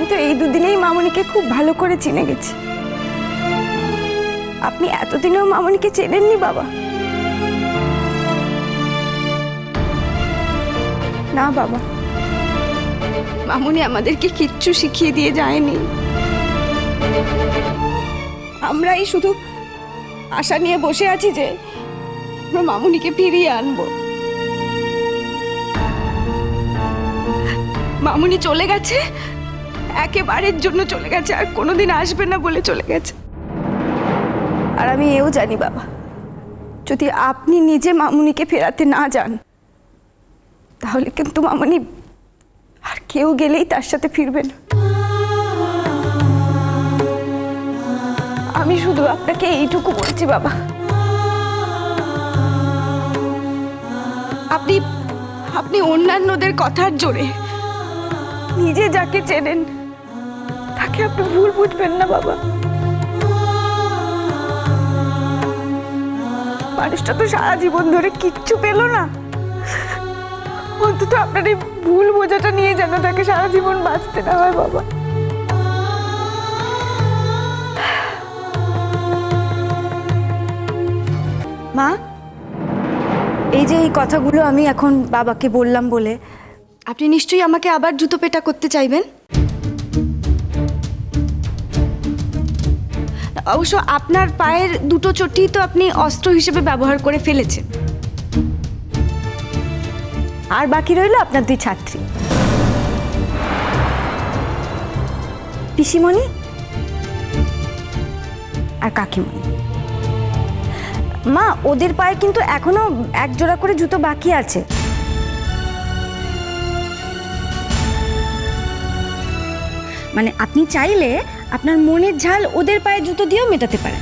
তো এই দুদিনেই মামনিকে খুব ভালো করে চিনে গেছি। আপনি এতদিনেও মামনিকে চেনেননি বাবা? না বাবা, মামনি আমাদেরকে কিচ্ছু শিখিয়ে দিয়ে যায়নি। আমরাই শুধু আশা নিয়ে বসে আছি যে আমরা মামনিকে ফিরিয়ে আনবো। মামনি চলে গেছে, একেবারের জন্য চলে গেছে, আর কোনোদিন আসবে না বলে চলে গেছে। আর আমি এও জানি বাবা, যদি আপনি নিজে মামনিকে ফেরাতে না যান তাহলে কিন্তু মামনি আর কেউ গেলেই তার সাথে ফিরবে না। আমি শুধু আপনাকে এইটুকু বলছি বাবা, আপনি আপনি অন্যান্যদের কথার জোরে নিজে যাকে চেনেন তাকে আপনি ভুল বুঝবেন না বাবা। মানুষটা তো সারা জীবন ধরে কিচ্ছু পেল না, অন্তত আপনার এই ভুল বোঝাটা নিয়ে যেন তাকে সারা জীবন বাঁচতে না হয় বাবা। মা, এই যে এই কথাগুলো আমি এখন বাবাকে বললাম বলে আপনি নিশ্চয়ই আমাকে আবার জুতো পেটা করতে চাইবেন। অবশ্য আপনার পায়ের দুটো চটি তো আপনি অস্ত্র হিসেবে ব্যবহার করে ফেলেছেন। আর বাকি রইল আপনার দুই ছাত্রী, পিসিমণি আর কাকিমণি। মা, ওদের পায়ে কিন্তু এখনো এক জোড়া করে জুতো বাকি আছে। মানে আপনি চাইলে আপনার মনের ঝাল ওদের পায়ে জুতো দিয়েও মেটাতে পারেন।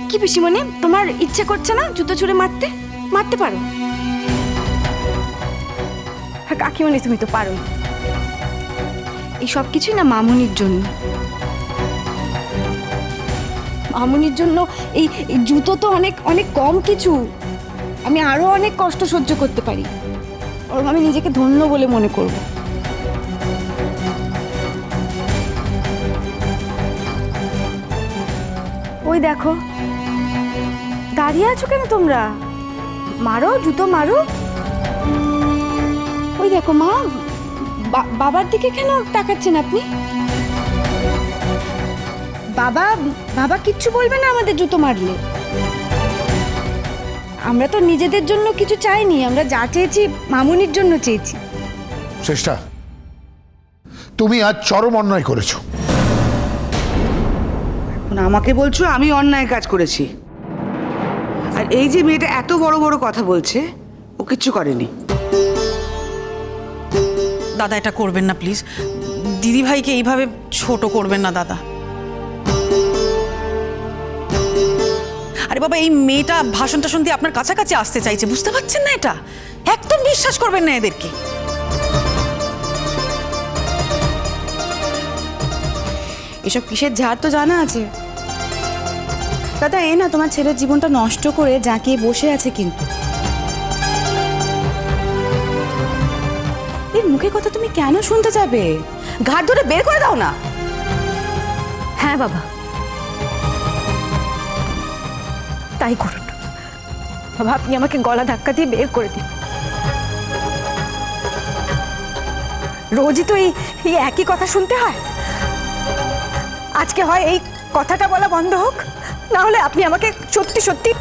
কি পিসিমণি, তোমার ইচ্ছে করছে না জুতো ছুঁড়ে মারতে? মারতে পারো। আর কাকিমণি, তুমি তো পারো। এই সব কিছুই না মামুনির জন্য। মামুনির জন্য এই জুতো তো অনেক অনেক কম কিছু। আমি আরো অনেক কষ্ট সহ্য করতে পারি, বরং আমি নিজেকে ধন্য বলে মনে করব। ওই দেখো, দাঁড়িয়ে আছো কেন তোমরা? মারো, জুতো মারো। ওই দেখো মা, বাবার দিকে কেন তাকাচ্ছেন আপনি? বাবা বাবা কিচ্ছু বলবে না আমাদের জুতো মারলে। আমরা তো নিজেদের জন্য কিছু চাইনি, আমরা যা চেয়েছি মামুনির জন্য চেয়েছি। শ্রেষ্ঠা, তুমি আজ চরম অন্যায় করেছো। এখন আমাকে বলছো আমি অন্যায় কাজ করেছি? আর এই যে মেয়েটা এত বড় বড় কথা বলছে, ও কিচ্ছু করেনি। দাদা, এটা করবেন না প্লিজ। দিদি ভাইকে এইভাবে ছোট করবেন না দাদা। আরে বাবা, এই মেয়েটা ভাষণ টাষণ দিয়ে আপনার কাছাকাছি আসতে চাইছে, বুঝতে পারছেন না? এটা একদম বিশ্বাস করবেন না এদেরকে। এসব কিসের ঝাড় তো জানা আছে। দাদা, এ না তোমার ছেলের জীবনটা নষ্ট করে জাঁকিয়ে বসে আছে, কিন্তু এর মুখে কথা তুমি কেন শুনতে যাবে? ঘাট ধরে বের করে দাও না। হ্যাঁ বাবা, তাই করুন বাবা। আপনি আমাকে গলা ধাক্কা দিয়ে বের করে দিন। রোজই তো এই একই কথা শুনতে হয়। আজকে হয় এই কথাটা বলা বন্ধ হোক, না হলে আপনি আমাকে সত্যি সত্যি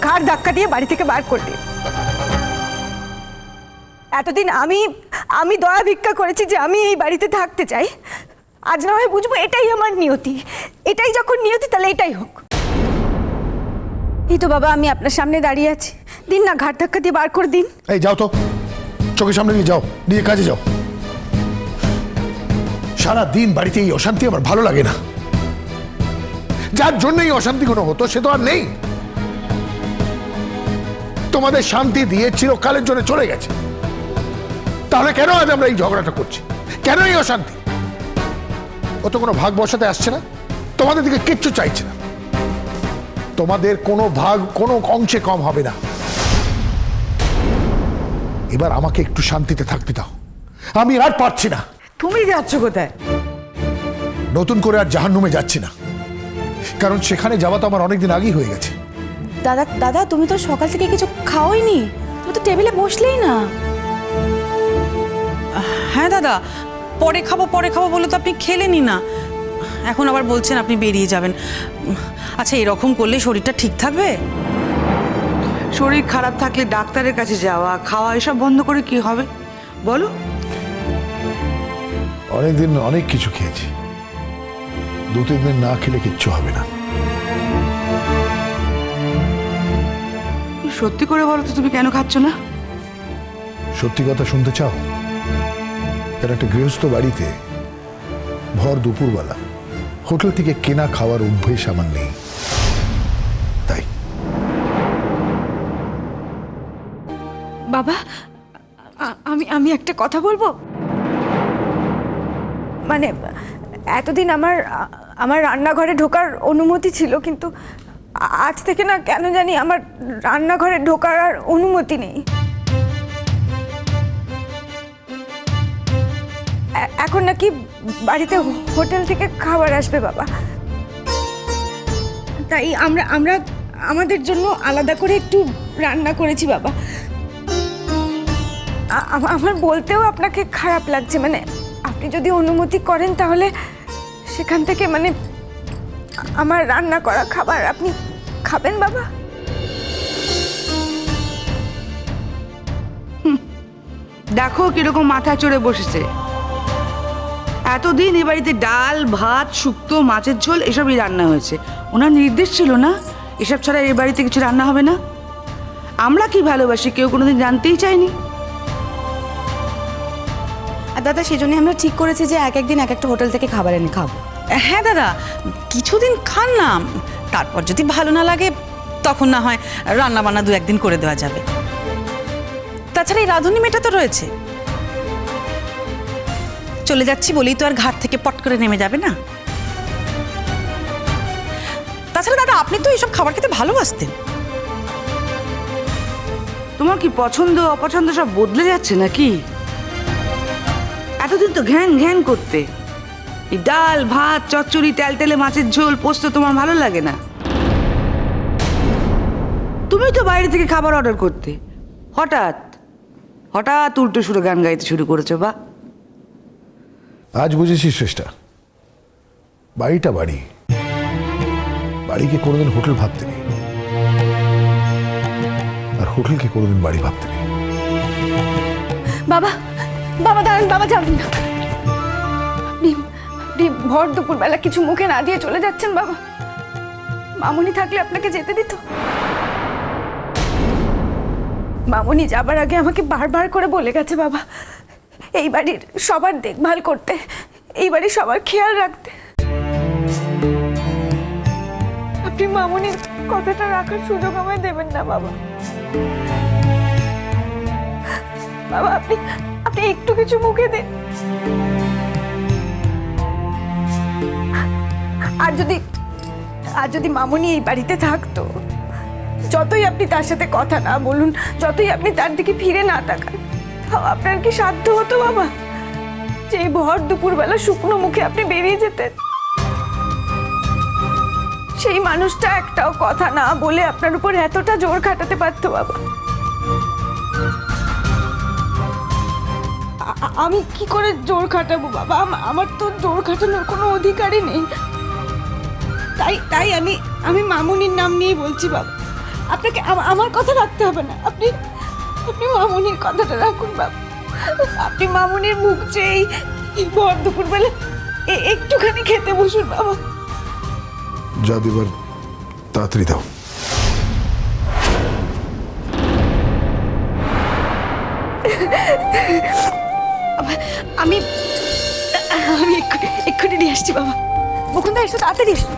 ঘাড় ধাক্কা দিয়ে বাড়ি থেকে বার করে দিন। এতদিন আমি দয়া ভিক্ষা করেছি যে আমি এই বাড়িতে থাকতে চাই। আজ না হয় বুঝবো এটাই আমার নিয়তি। এটাই যখন নিয়তি, তাহলে এটাই হোক। এই তো বাবা, আমি আপনার সামনে দাঁড়িয়ে আছি, দিন না ঘাড় ধাক্কা দিয়ে বার করে দিন। এই যাও তো, চোখের সামনে দিয়ে যাও, নিয়ে কাজে যাও। সারা দিন বাড়িতে এই অশান্তি আমার ভালো লাগে না। যার জন্য এই অশান্তি কোনো হতো সে তো আর নেই। তোমাদের শান্তি দিয়ে চিরকালের জন্য চলে গেছে। তাহলে কেন আজ আমরা এই ঝগড়াটা করছি? কেন এই অশান্তি? ও তো কোনো ভাগ বসাতে আসছে না, তোমাদের দিকে কিচ্ছু চাইছে না। তোমাদের কোনো ভাগ কোনো অংশে কম হবে না। এবার আমাকে একটু শান্তিতে থাকতে দাও, আমি আর পারছি না। তুমি যাচ্ছ কোথায়? নতুন করে আর জাহান্নুমে যাচ্ছি না, কারণ সেখানে যাওয়া তো আমার অনেকদিন আগেই হয়ে গেছে। দাদা দাদা তুমি তো সকাল থেকে কিছু খাওইনি, তুমি তো টেবিলে বসলেই না। হ্যাঁ দাদা, পরে খাবো বলে তো আপনি খেলেনই না, এখন আবার বলছেন আপনি বেরিয়ে যাবেন। আচ্ছা, এরকম করলে শরীরটা ঠিক থাকবে? শরীর খারাপ থাকলে ডাক্তারের কাছে যাওয়া, খাওয়া এসব বন্ধ করে কি হবে বলো? অনেকদিন অনেক কিছু খেয়েছি, 2-3 দিন না খেলে কিচ্ছু হবে না। সত্যি করে বলো তো, তুমি কেন খাচ্ছ না? সত্যি কথা শুনতে চাও? কারণ একটা গৃহস্থ বাড়িতে ভর দুপুরবেলা হোটেল থেকে কেনা খাওয়ার অভ্যেস আমার নেই, তাই। বাবা, আমি একটা কথা বলবো। মানে এতদিন আমার রান্নাঘরে ঢোকার অনুমতি ছিল, কিন্তু আজ থেকে না কেন জানি আমার রান্নাঘরে ঢোকার আর অনুমতি নেই। এখন নাকি বাড়িতে হোটেল থেকে খাবার আসবে বাবা, তাই আমরা আমাদের জন্য আলাদা করে একটু রান্না করেছি বাবা। আমার বলতেও আপনাকে খারাপ লাগছে, মানে আপনি যদি অনুমতি করেন তাহলে সেখান থেকে মানে আমার রান্না করা খাবার আপনি খাবেন বাবা। দেখো কিরকম মাথা চড়ে বসেছে। এতদিন এ বাড়িতে ডাল ভাত শুক্তো মাছের ঝোল এসবই রান্না হয়েছে, ওনার নির্দেশ ছিল না এসব ছাড়া এ বাড়িতে কিছু রান্না হবে না। আমরা কি ভালোবাসি কেউ কোনোদিন জানতেই চাইনি। আর দাদা সেজন্য আমরা ঠিক করেছি যে একদিন এক একটা হোটেল থেকে খাবার এনে খাবো। হ্যাঁ দাদা, কিছুদিন খান না, তারপর যদি ভালো না লাগে তখন না হয় রান্না বান্না 2-1 দিন করে দেওয়া যাবে। তাছাড়া এই রাঁধুনি মেয়েটা তো রয়েছে, চলে যাচ্ছি বলেই তো আর ঘাট থেকে পট করে নেমে যাবে না। তাছাড়া দাদা, আপনি তো এইসব খাবার খেতে ভালোবাসতেন। তোমার কি পছন্দ অপছন্দ সব বদলে যাচ্ছে নাকি? এতদিন তো ঘ্যান ঘ্যান করতে, এই ডাল ভাত চচ্চড়ি তেলে মাছের ঝোল পোস্ত তোমার ভালো লাগে না? তুমি তো বাইরে থেকে খাবার অর্ডার করতে, হঠাৎ হঠাৎ উল্টো সুরে গান গাইতে শুরু করেছো। বা আজ বুঝেছি শ্রেষ্ঠা, বাড়িটা বাড়ি, বাড়িকে কোনোদিন হোটেল ভাবতে নেই, আর হোটেলকে কোনোদিন বাড়ি ভাবতে নেই। বাবা বাবা দাঁড়ান, বাবা যাবেন না। আপনি ভর দুপুরবেলা কিছু মুখে না দিয়ে চলে যাচ্ছেন বাবা। মামুনি থাকলে আপনাকে যেতে দিত? মামুনি যাবার আগে আমাকে বারবার করে বলে গেছে বাবা, এই বাড়ির সবার দেখভাল করতে, এই বাড়ির সবার খেয়াল রাখতে। আপনি মামুনির কথাটা রাখার সুযোগ আমায় দেবেন না বাবা। বাবা আপনি একটু কিছু মুখে দিন। আর যদি মামুনি এই বাড়িতে থাকতো, যতই আপনি তার সাথে কথা না বলুন, যতই আপনি তার দিকে ফিরে না তাকান, তাও আপনার কি সাধ্য হতো বাবা যে এই ভর দুপুরবেলা শুকনো মুখে আপনি বেরিয়ে যেতেন? সেই মানুষটা একটাও কথা না বলে আপনার উপর এতটা জোর খাটাতে পারতো বাবা। আমি কি করে জোর খাটাবো বাবা? আমার তো জোর খাটানোর কোনো অধিকারই নেই। তাই আমি মামুনির নাম নিয়ে বলছি বাবা। আপনাকে আমার কথা রাখতে হবে না, আপনি মামুনির কথাটা রাখুন বাবা। আপনি মামুনির মুখ চেয়ে এই ভর দুপুরবেলা একটুখানি খেতে বসুন বাবা। যা দিবার তাড়াতাড়ি দাও। আমি এক্ষুনি নিয়ে আসছি বাবা। মুকুন্দা এসো, তাড়াতাড়ি এসো।